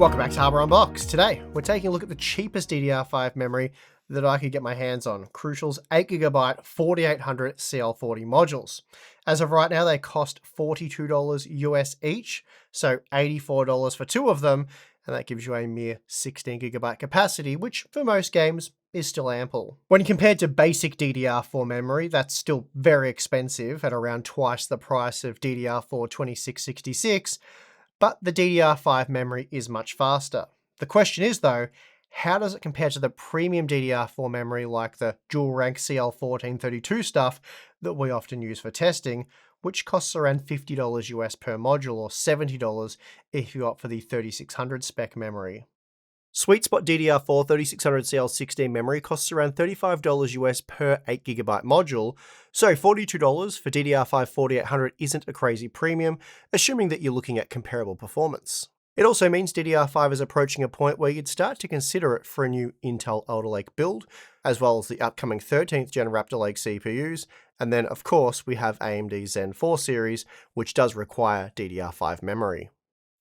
Welcome back to Hardware Unboxed. Today, we're taking a look at the cheapest DDR5 memory that I could get my hands on, Crucial's 8GB 4800 CL40 modules. As of right now, they cost $42 US each, so $84 for two of them, and that gives you a mere 16GB capacity, which for most games is still ample. When compared to basic DDR4 memory, that's still very expensive at around twice the price of DDR4 2666, but the DDR5 memory is much faster. The question is though, how does it compare to the premium DDR4 memory like the dual rank CL1432 stuff that we often use for testing, which costs around $50 US per module or $70 if you opt for the 3600 spec memory. Sweet spot DDR4 3600CL16 memory costs around $35 US per 8GB module, so $42 for DDR5 4800 isn't a crazy premium, assuming that you're looking at comparable performance. It also means DDR5 is approaching a point where you'd start to consider it for a new Intel Alder Lake build, as well as the upcoming 13th gen Raptor Lake CPUs, and then of course we have AMD Zen 4 series, which does require DDR5 memory.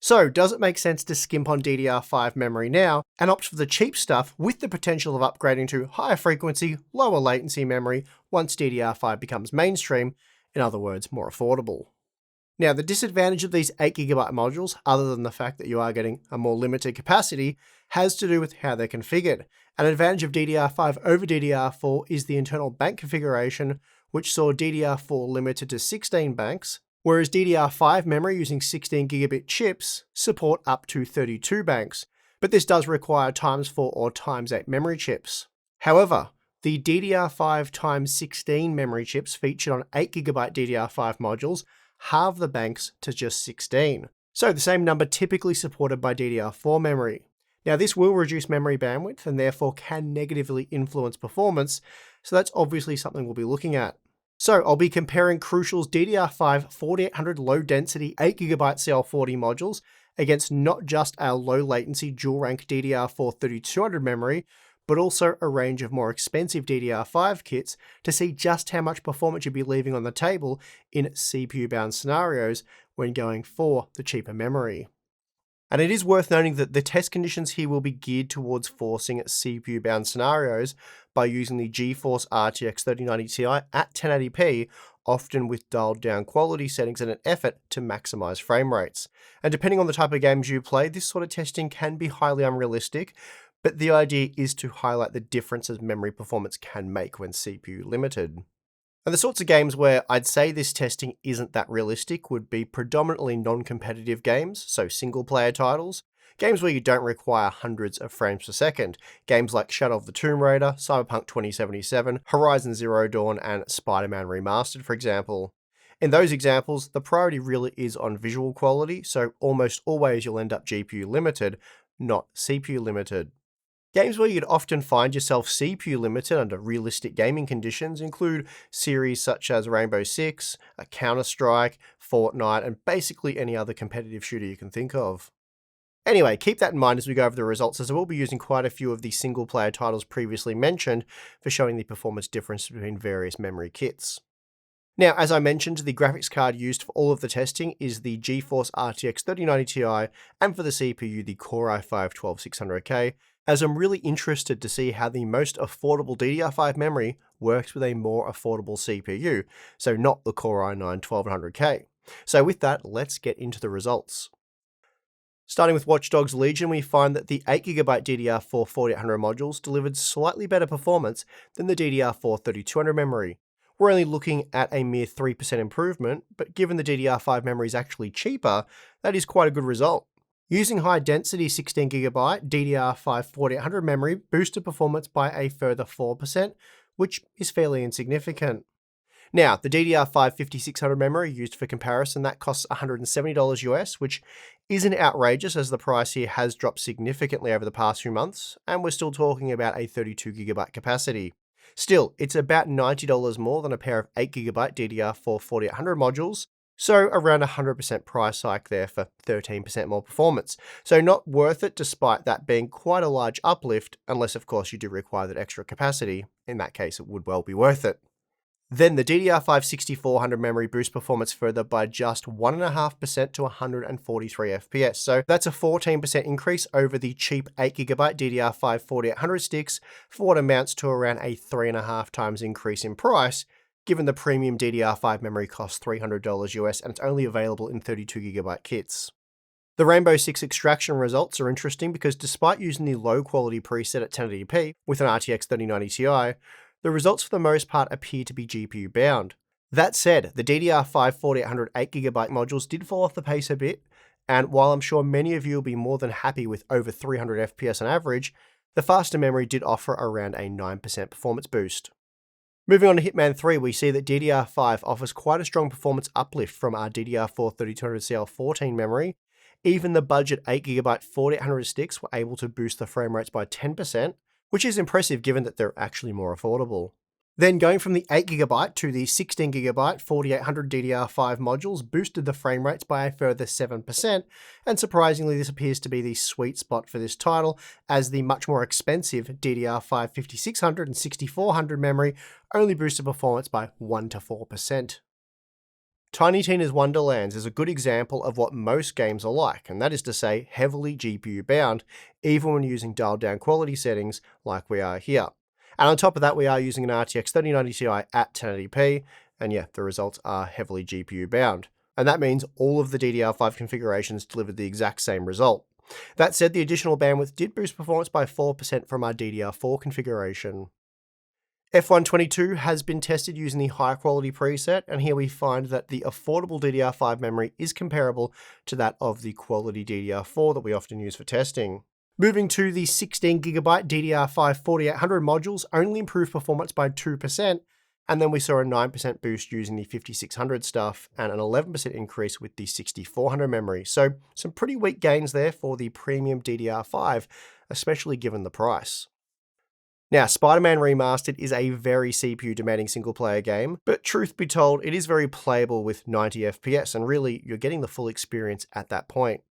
So, does it make sense to skimp on DDR5 memory now and opt for the cheap stuff with the potential of upgrading to higher frequency, lower latency memory once DDR5 becomes mainstream, in other words, more affordable? Now, the disadvantage of these 8GB modules, other than the fact that you are getting a more limited capacity, has to do with how they're configured. An advantage of DDR5 over DDR4 is the internal bank configuration, which saw DDR4 limited to 16 banks, whereas DDR5 memory using 16 gigabit chips support up to 32 banks, but this does require x4 or x8 memory chips. However, the DDR5 x 16 memory chips featured on 8GB DDR5 modules halve the banks to just 16, so the same number typically supported by DDR4 memory. Now this will reduce memory bandwidth and therefore can negatively influence performance, so that's obviously something we'll be looking at. So I'll be comparing Crucial's DDR5 4800 low density 8GB CL40 modules against not just our low latency dual rank DDR4 3200 memory, but also a range of more expensive DDR5 kits to see just how much performance you'd be leaving on the table in CPU bound scenarios when going for the cheaper memory. And it is worth noting that the test conditions here will be geared towards forcing CPU-bound scenarios by using the GeForce RTX 3090 Ti at 1080p, often with dialed down quality settings in an effort to maximize frame rates. And depending on the type of games you play, this sort of testing can be highly unrealistic, but the idea is to highlight the differences memory performance can make when CPU limited. And the sorts of games where I'd say this testing isn't that realistic would be predominantly non-competitive games, so single-player titles, games where you don't require hundreds of frames per second, games like Shadow of the Tomb Raider, Cyberpunk 2077, Horizon Zero Dawn, and Spider-Man Remastered, for example. In those examples, the priority really is on visual quality, so almost always you'll end up GPU limited, not CPU limited. Games where you'd often find yourself CPU limited under realistic gaming conditions include series such as Rainbow Six, Counter-Strike, Fortnite, and basically any other competitive shooter you can think of. Anyway, keep that in mind as we go over the results, as I will be using quite a few of the single-player titles previously mentioned for showing the performance difference between various memory kits. Now, as I mentioned, the graphics card used for all of the testing is the GeForce RTX 3090 Ti, and for the CPU, the Core i5-12600K, as I'm really interested to see how the most affordable DDR5 memory works with a more affordable CPU, so not the Core i9-1200K. So with that, let's get into the results. Starting with Watch Dogs Legion, we find that the 8GB DDR4 4800 modules delivered slightly better performance than the DDR4 3200 memory. We're only looking at a mere 3% improvement, but given the DDR5 memory is actually cheaper, that is quite a good result. Using high-density 16GB DDR5 4800 memory boosted performance by a further 4%, which is fairly insignificant. Now, the DDR5 5600 memory used for comparison, that costs $170 US, which isn't outrageous as the price here has dropped significantly over the past few months, and we're still talking about a 32GB capacity. Still, it's about $90 more than a pair of 8GB DDR4 4800 modules, so around a 100% price hike there for 13% more performance. So not worth it despite that being quite a large uplift, unless of course you do require that extra capacity. In that case, it would well be worth it. Then the DDR5 6400 memory boosts performance further by just 1.5% to 143 FPS. So that's a 14% increase over the cheap 8GB DDR5 4800 sticks for what amounts to around a 3.5 times increase in price, given the premium DDR5 memory costs $300 US and it's only available in 32GB kits. The Rainbow Six extraction results are interesting because despite using the low quality preset at 1080p with an RTX 3090 Ti, the results for the most part appear to be GPU bound. That said, the DDR5 4800 8GB modules did fall off the pace a bit, and while I'm sure many of you will be more than happy with over 300 FPS on average, the faster memory did offer around a 9% performance boost. Moving on to Hitman 3, we see that DDR5 offers quite a strong performance uplift from our DDR4 3200CL14 memory. Even the budget 8GB 4800 sticks were able to boost the frame rates by 10%, which is impressive given that they're actually more affordable. Then going from the 8GB to the 16GB 4800 DDR5 modules boosted the frame rates by a further 7%, and surprisingly this appears to be the sweet spot for this title, as the much more expensive DDR5 5600 and 6400 memory only boosted performance by 1 to 4%. Tiny Tina's Wonderlands is a good example of what most games are like, and that is to say heavily GPU bound, even when using dialed down quality settings like we are here. And on top of that, we are using an RTX 3090 Ti at 1080p, and yeah, the results are heavily GPU bound. And that means all of the DDR5 configurations delivered the exact same result. That said, the additional bandwidth did boost performance by 4% from our DDR4 configuration. F122 has been tested using the high quality preset, and here we find that the affordable DDR5 memory is comparable to that of the quality DDR4 that we often use for testing. Moving to the 16GB DDR5 4800 modules only improved performance by 2%, and then we saw a 9% boost using the 5600 stuff and an 11% increase with the 6400 memory. So some pretty weak gains there for the premium DDR5, especially given the price. Now, Spider-Man Remastered is a very CPU-demanding single-player game, but truth be told, it is very playable with 90 FPS, and really, you're getting the full experience at that point.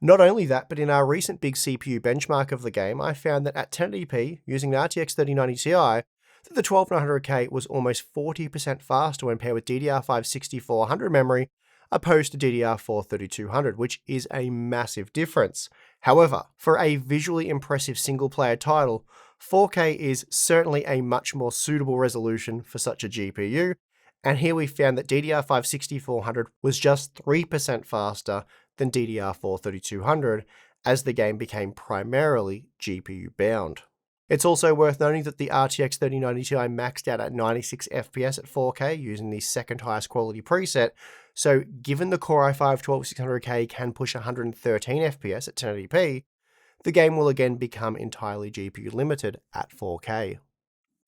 Not only that, but in our recent big CPU benchmark of the game, I found that at 1080p, using an RTX 3090 Ti, that the 12900K was almost 40% faster when paired with DDR5 6400 memory, opposed to DDR4 3200, which is a massive difference. However, for a visually impressive single-player title, 4K is certainly a much more suitable resolution for such a GPU, and here we found that DDR5 6400 was just 3% faster than DDR4 3200, as the game became primarily GPU bound. It's also worth noting that the RTX 3090 Ti maxed out at 96 FPS at 4K using the second highest quality preset, so given the Core i5 12600K can push 113 FPS at 1080p, the game will again become entirely GPU limited at 4K.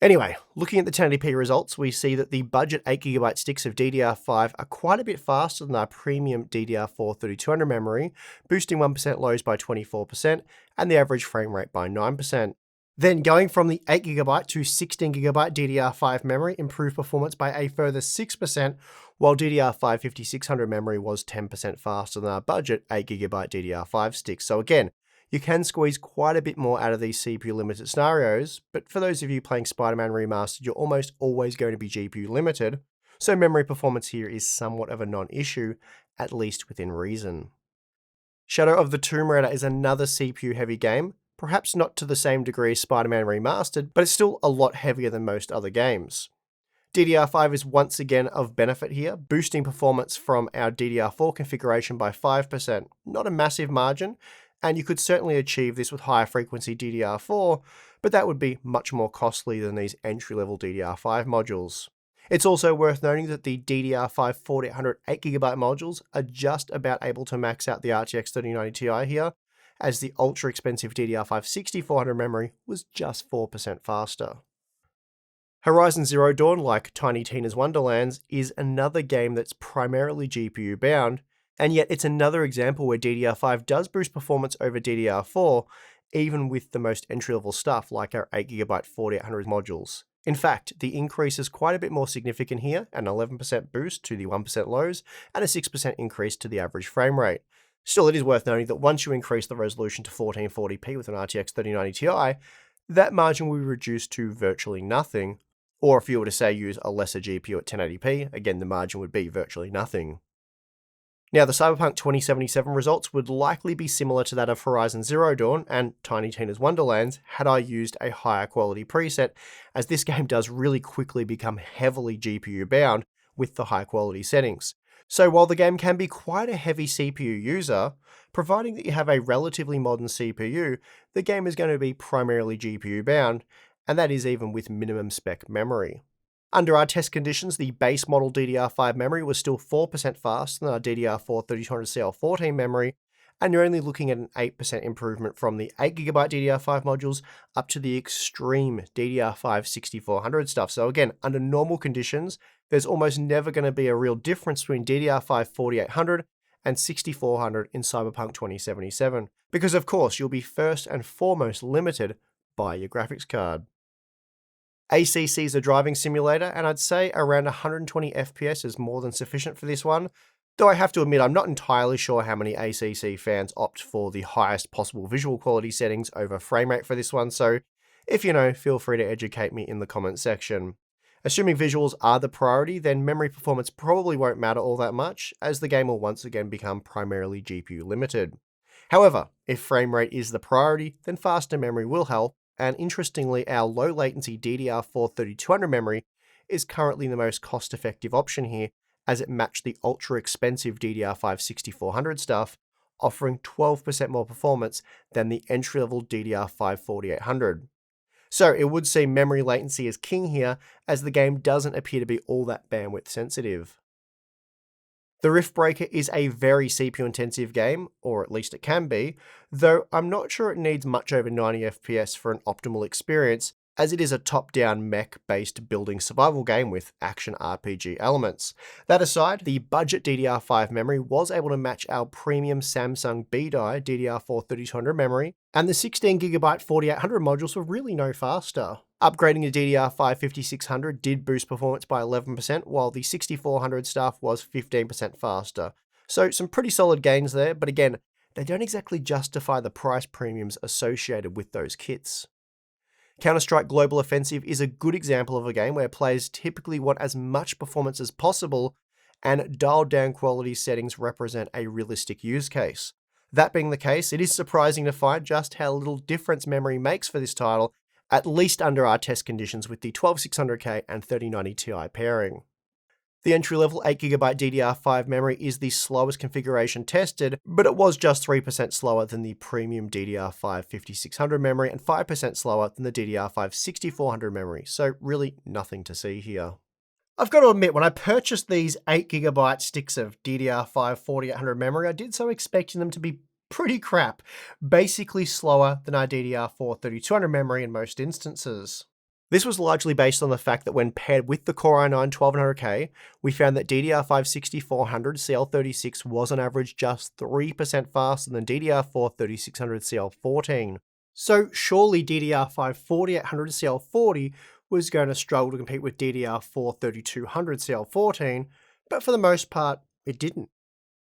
Anyway, looking at the 1080p results, we see that the budget 8GB sticks of DDR5 are quite a bit faster than our premium DDR4 3200 memory, boosting 1% lows by 24% and the average frame rate by 9%. Then going from the 8GB to 16GB DDR5 memory improved performance by a further 6%, while DDR5 5600 memory was 10% faster than our budget 8GB DDR5 sticks. So again, you can squeeze quite a bit more out of these CPU limited scenarios, but for those of you playing Spider-Man Remastered, you're almost always going to be GPU limited, so memory performance here is somewhat of a non-issue, at least within reason. Shadow of the Tomb Raider is another CPU heavy game, perhaps not to the same degree as Spider-Man Remastered, but it's still a lot heavier than most other games. DDR5 is once again of benefit here, boosting performance from our DDR4 configuration by 5%, not a massive margin, and you could certainly achieve this with higher frequency DDR4, but that would be much more costly than these entry-level DDR5 modules. It's also worth noting that the DDR5 4800 8GB modules are just about able to max out the RTX 3090 Ti here, as the ultra-expensive DDR5 6400 memory was just 4% faster. Horizon Zero Dawn, like Tiny Tina's Wonderlands, is another game that's primarily GPU bound, and yet it's another example where DDR5 does boost performance over DDR4, even with the most entry-level stuff like our 8GB 4800 modules. In fact, the increase is quite a bit more significant here, an 11% boost to the 1% lows, and a 6% increase to the average frame rate. Still, it is worth noting that once you increase the resolution to 1440p with an RTX 3090 Ti, that margin will be reduced to virtually nothing, Or if you were to say use a lesser GPU at 1080p, again the margin would be virtually nothing. Now, the Cyberpunk 2077 results would likely be similar to that of Horizon Zero Dawn and Tiny Tina's Wonderlands had I used a higher quality preset, as this game does really quickly become heavily GPU bound with the high quality settings. So while the game can be quite a heavy CPU user, providing that you have a relatively modern CPU, the game is going to be primarily GPU bound, and that is even with minimum spec memory. Under our test conditions, the base model DDR5 memory was still 4% faster than our DDR4 3200CL14 memory, and you're only looking at an 8% improvement from the 8GB DDR5 modules up to the extreme DDR5 6400 stuff. So again, under normal conditions, there's almost never going to be a real difference between DDR5 4800 and 6400 in Cyberpunk 2077, because of course you'll be first and foremost limited by your graphics card. ACC is a driving simulator, and I'd say around 120 FPS is more than sufficient for this one, though I have to admit I'm not entirely sure how many ACC fans opt for the highest possible visual quality settings over frame rate for this one, so if you know, feel free to educate me in the comment section. Assuming visuals are the priority, then memory performance probably won't matter all that much, as the game will once again become primarily GPU limited. However, if frame rate is the priority, then faster memory will help, and interestingly, our low latency DDR4 3200 memory is currently the most cost-effective option here, as it matched the ultra-expensive DDR5 6400 stuff, offering 12% more performance than the entry-level DDR5 4800. So it would seem memory latency is king here, as the game doesn't appear to be all that bandwidth sensitive. The Riftbreaker is a very CPU-intensive game, or at least it can be, though I'm not sure it needs much over 90 FPS for an optimal experience, as it is a top-down mech-based building survival game with action RPG elements. That aside, the budget DDR5 memory was able to match our premium Samsung B-Die DDR4 3200 memory, and the 16GB 4800 modules were really no faster. Upgrading the DDR5 5600 did boost performance by 11%, while the 6400 stuff was 15% faster. So some pretty solid gains there, but again, they don't exactly justify the price premiums associated with those kits. Counter-Strike Global Offensive is a good example of a game where players typically want as much performance as possible, and dialed-down quality settings represent a realistic use case. That being the case, it is surprising to find just how little difference memory makes for this title, at least under our test conditions with the 12600K and 3090 Ti pairing. The entry-level 8GB DDR5 memory is the slowest configuration tested, but it was just 3% slower than the premium DDR5 5600 memory and 5% slower than the DDR5 6400 memory, so really nothing to see here. I've got to admit, when I purchased these 8GB sticks of DDR5 4800 memory, I did so expecting them to be pretty crap, basically slower than our DDR4 3200 memory in most instances. This was largely based on the fact that when paired with the Core i9 1200K, we found that DDR5 6400 CL36 was on average just 3% faster than DDR4 3600 CL14. So surely DDR5 4800 CL40 was going to struggle to compete with DDR4 3200 CL14, but for the most part, it didn't.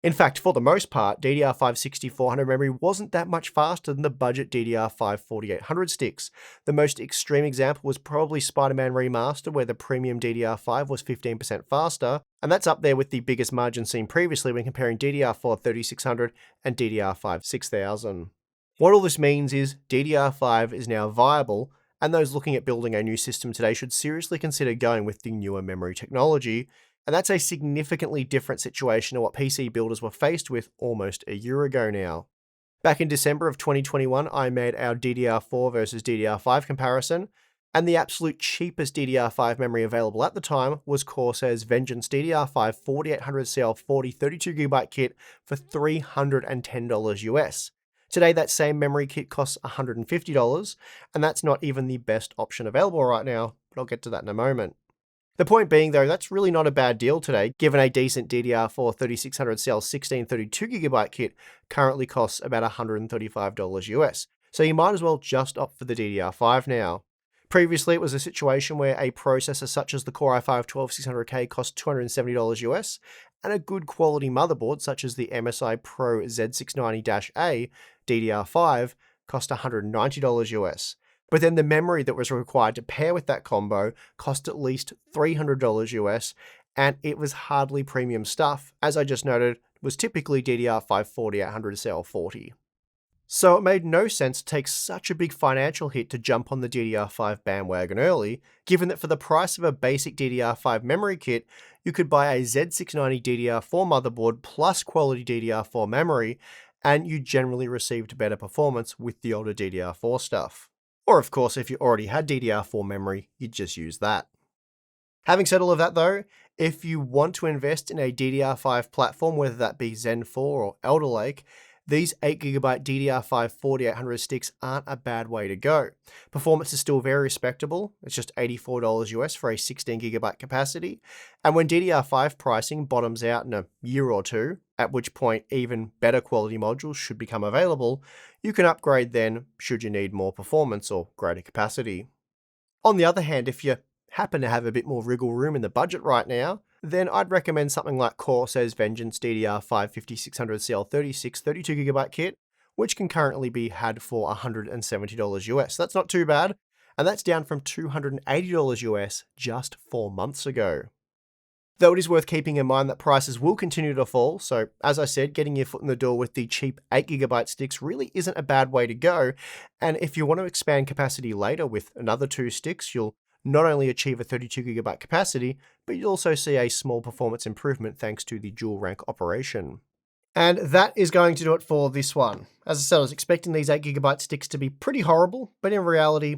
In fact, for the most part, DDR5 6400 memory wasn't that much faster than the budget DDR5 4800 sticks. The most extreme example was probably Spider-Man Remastered, where the premium DDR5 was 15% faster, and that's up there with the biggest margin seen previously when comparing DDR4 3600 and DDR5 6000. What all this means is DDR5 is now viable, and those looking at building a new system today should seriously consider going with the newer memory technology. And that's a significantly different situation to what PC builders were faced with almost a year ago now. Back in December of 2021, I made our DDR4 versus DDR5 comparison, and the absolute cheapest DDR5 memory available at the time was Corsair's Vengeance DDR5 4800CL40 32GB kit for $310 US. Today, that same memory kit costs $150, and that's not even the best option available right now, but I'll get to that in a moment. The point being, though, that's really not a bad deal today, given a decent DDR4 3600CL 1632GB kit currently costs about $135 US, so you might as well just opt for the DDR5 now. Previously, it was a situation where a processor such as the Core i5 12600K cost $270 US, and a good quality motherboard such as the MSI Pro Z690-A DDR5 cost $190 US. But then the memory that was required to pair with that combo cost at least $300 US, and it was hardly premium stuff. As I just noted, was typically DDR5 4800 CL40. So it made no sense to take such a big financial hit to jump on the DDR5 bandwagon early, given that for the price of a basic DDR5 memory kit, you could buy a Z690 DDR4 motherboard plus quality DDR4 memory, and you generally received better performance with the older DDR4 stuff. Or of course, if you already had DDR4 memory, you'd just use that. Having said all of that though, if you want to invest in a DDR5 platform, whether that be Zen 4 or Elder Lake, these 8GB DDR5 4800 sticks aren't a bad way to go. Performance is still very respectable. It's just $84 US for a 16GB capacity. And when DDR5 pricing bottoms out in a year or two, at which point even better quality modules should become available, you can upgrade then should you need more performance or greater capacity. On the other hand, if you happen to have a bit more wriggle room in the budget right now, then I'd recommend something like Corsa's Vengeance DDR5 5600 CL36 32GB kit, which can currently be had for $170 US. That's not too bad, and that's down from $280 US just 4 months ago. Though it is worth keeping in mind that prices will continue to fall, so as I said, getting your foot in the door with the cheap 8GB sticks really isn't a bad way to go, and if you want to expand capacity later with another 2 sticks, you'll not only achieve a 32GB capacity, but you'll also see a small performance improvement thanks to the dual rank operation. And that is going to do it for this one. As I said, I was expecting these 8GB sticks to be pretty horrible, but in reality,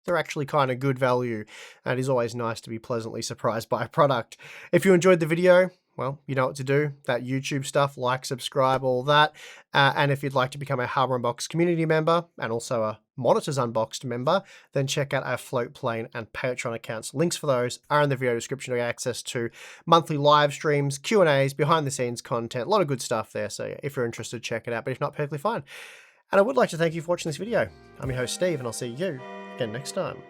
they're actually kind of good value, and it is always nice to be pleasantly surprised by a product. If you enjoyed the video, well, you know what to do. That YouTube stuff, like, subscribe, all that. And if you'd like to become a Hardware Unboxed community member and also a Monitors Unboxed member, then check out our Floatplane and Patreon accounts. Links for those are in the video description to get access to monthly live streams, Q&As, behind the scenes content, a lot of good stuff there. So if you're interested, check it out, but if not, perfectly fine. And I would like to thank you for watching this video. I'm your host, Steve, and I'll see you again next time.